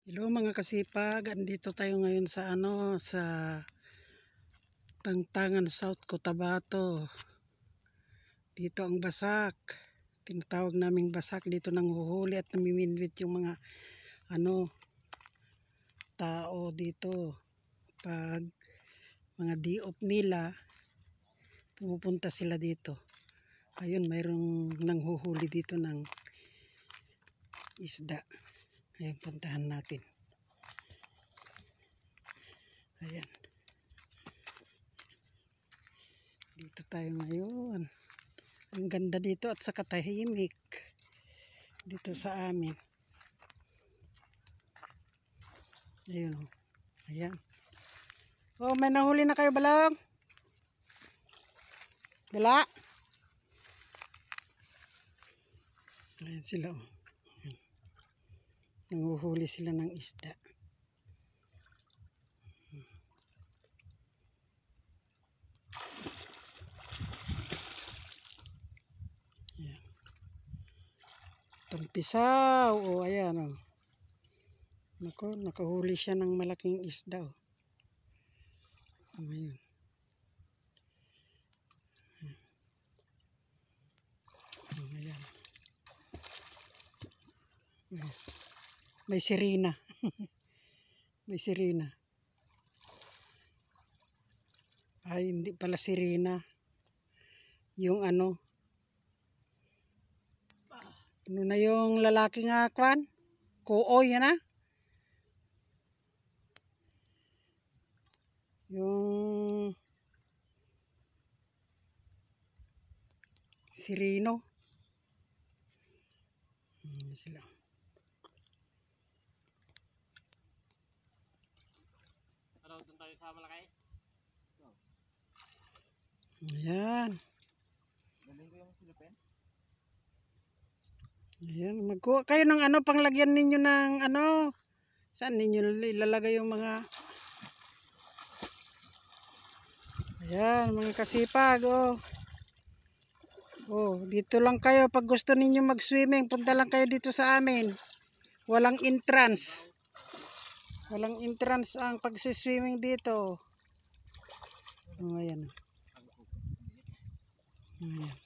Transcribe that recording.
Hello mga kasipag, andito tayo ngayon sa sa Tangtangan South Cotabato. Dito ang basak. Tinatawag naming basak. Dito nang huhuli at namiminwit yung mga tao dito. Pag mga di-off nila, pumupunta sila dito. Ayun, mayroong nanghuhuli dito ng isda. Ayan, puntahan natin. Ayan. Dito tayo ngayon. Ang ganda dito at saka tahimik. Dito sa amin. Ayun. Ayan. Oh, may nahuli na kayo balang? Bala? Ayan sila. Oh. Nanguhuli sila ng isda. Ayan. Tampisaw. O, ayan. Oh. Nako, nakahuli siya ng malaking isda. Oh. Ayan. Ayan. Ayan. May sirena. May sirena. Ay, hindi pala sirena. Yung ano na yung lalaking kwan? Kuoy na? Yung sireno. Sila. Ano, doon tayo sa Malakay? Ayan. Galing ko yung silupin. Ayan. Magkuha kayo ng panglagyan ninyo ng saan ninyo ilalagay yung mga ayan, mga kasipag. Oh, dito lang kayo pag gusto ninyo mag-swimming, punta lang kayo dito sa amin. Walang entrance. Walang entrance ang pag-swimming dito. Oh, ayan. Ayan.